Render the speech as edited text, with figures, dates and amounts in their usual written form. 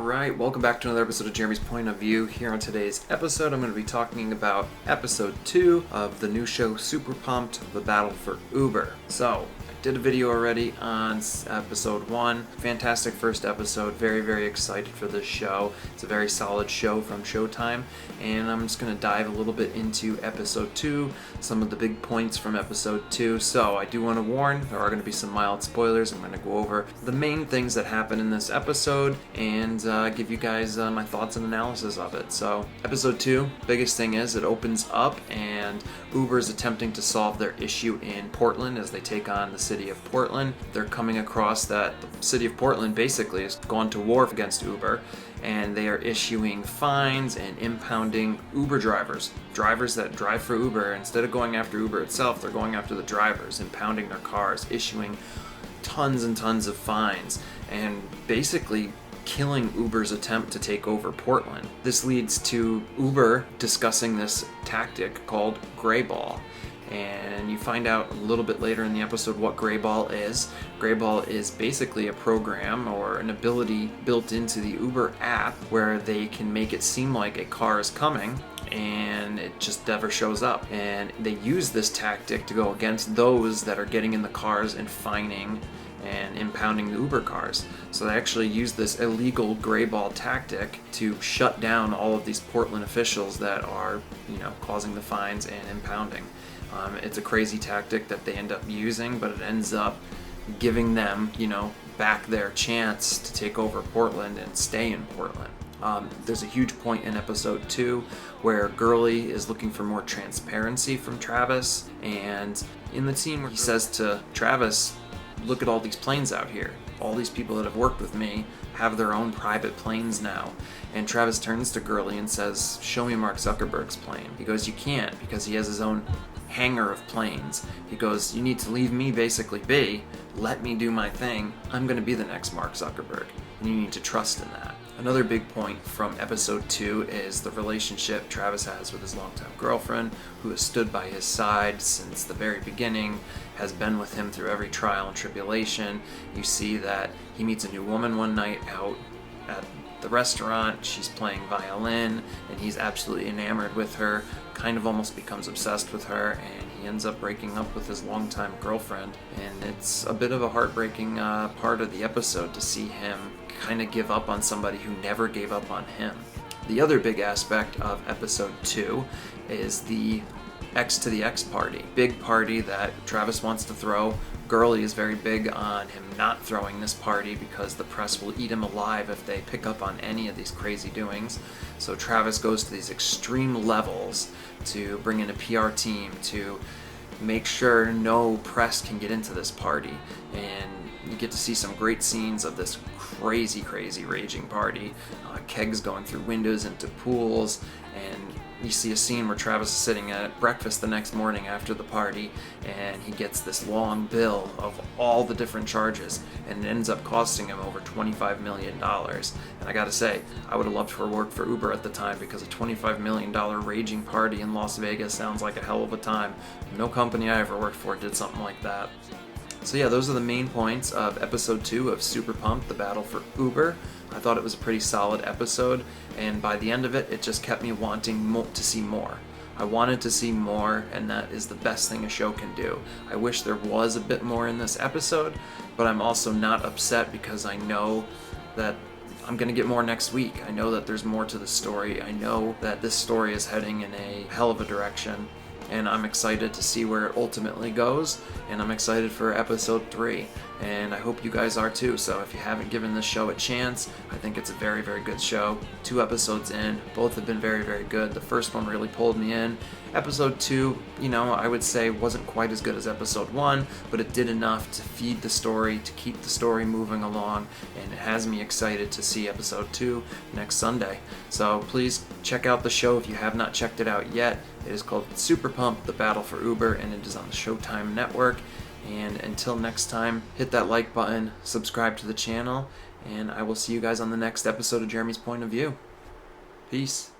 Alright, welcome back to another episode of Jeremy's Point of View. Here on today's episode, I'm going to be talking about episode 2 of the new show Super Pumped, The Battle for Uber. So, I did a video already on episode 1. Fantastic first episode, very excited for this show. It's a very solid show from Showtime, and I'm just going to dive a little bit into episode 2, some of the big points from episode 2. So, I do want to warn, there are going to be some mild spoilers. I'm going to go over the main things that happen in this episode and give you guys my thoughts and analysis of it. So, episode 2, biggest thing is it opens up and Uber is attempting to solve their issue in Portland as they take on the city of Portland. They're coming across that the city of Portland basically has gone to war against Uber, and they are issuing fines and impounding Uber drivers that drive for Uber. Instead of going after Uber itself, they're going after the drivers, impounding their cars, issuing tons and tons of fines, and basically killing Uber's attempt to take over Portland. This leads to Uber discussing this tactic called Greyball. And you find out a little bit later in the episode what Greyball is. Greyball is basically a program or an ability built into the Uber app where they can make it seem like a car is coming and it just never shows up. And they use this tactic to go against those that are getting in the cars and fining and impounding the Uber cars. So they actually use this illegal Greyball tactic to shut down all of these Portland officials that are, causing the fines and impounding. It's a crazy tactic that they end up using, but it ends up giving them, back their chance to take over Portland and stay in Portland. There's a huge point in episode 2 where Gurley is looking for more transparency from Travis, and in the scene where he says to Travis, look at all these planes out here. All these people that have worked with me have their own private planes now. And Travis turns to Gurley and says, show me Mark Zuckerberg's plane. He goes, you can't, because he has his own hangar of planes. He goes, you need to leave me basically be. Let me do my thing. I'm going to be the next Mark Zuckerberg. And you need to trust in that. Another big point from episode 2 is the relationship Travis has with his longtime girlfriend, who has stood by his side since the very beginning, has been with him through every trial and tribulation. You see that he meets a new woman one night out at the restaurant. She's playing violin, and he's absolutely enamored with her, kind of almost becomes obsessed with her, and he ends up breaking up with his longtime girlfriend. And it's a bit of a heartbreaking part of the episode to see him kind of give up on somebody who never gave up on him. The other big aspect of episode 2 is the X to the X party. Big party that Travis wants to throw. Gurley is very big on him not throwing this party because the press will eat him alive if they pick up on any of these crazy doings. So Travis goes to these extreme levels to bring in a PR team to make sure no press can get into this party. And you get to see some great scenes of this crazy raging party. Kegs going through windows into pools, and you see a scene where Travis is sitting at breakfast the next morning after the party, and he gets this long bill of all the different charges, and it ends up costing him over $25 million. And I gotta say, I would have loved to work for Uber at the time, because a $25 million raging party in Las Vegas sounds like a hell of a time. No company I ever worked for did something like that. So yeah, those are the main points of episode 2 of Super Pumped, The Battle for Uber. I thought it was a pretty solid episode, and by the end of it, it just kept me wanting to see more. I wanted to see more, and that is the best thing a show can do. I wish there was a bit more in this episode, but I'm also not upset because I know that I'm going to get more next week. I know that there's more to the story. I know that this story is heading in a hell of a direction, and I'm excited to see where it ultimately goes, and I'm excited for episode 3, and I hope you guys are too. So if you haven't given this show a chance, I think it's a very good show. 2 episodes in, both have been very good. The first one really pulled me in. Episode 2, I would say wasn't quite as good as episode 1, but it did enough to feed the story, to keep the story moving along, and it has me excited to see episode 2 next Sunday. So please check out the show if you have not checked it out yet. It is called Super Pumped, The Battle for Uber, and it is on the Showtime network. And until next time, hit that like button, subscribe to the channel, and I will see you guys on the next episode of Jeremy's Point of View. Peace.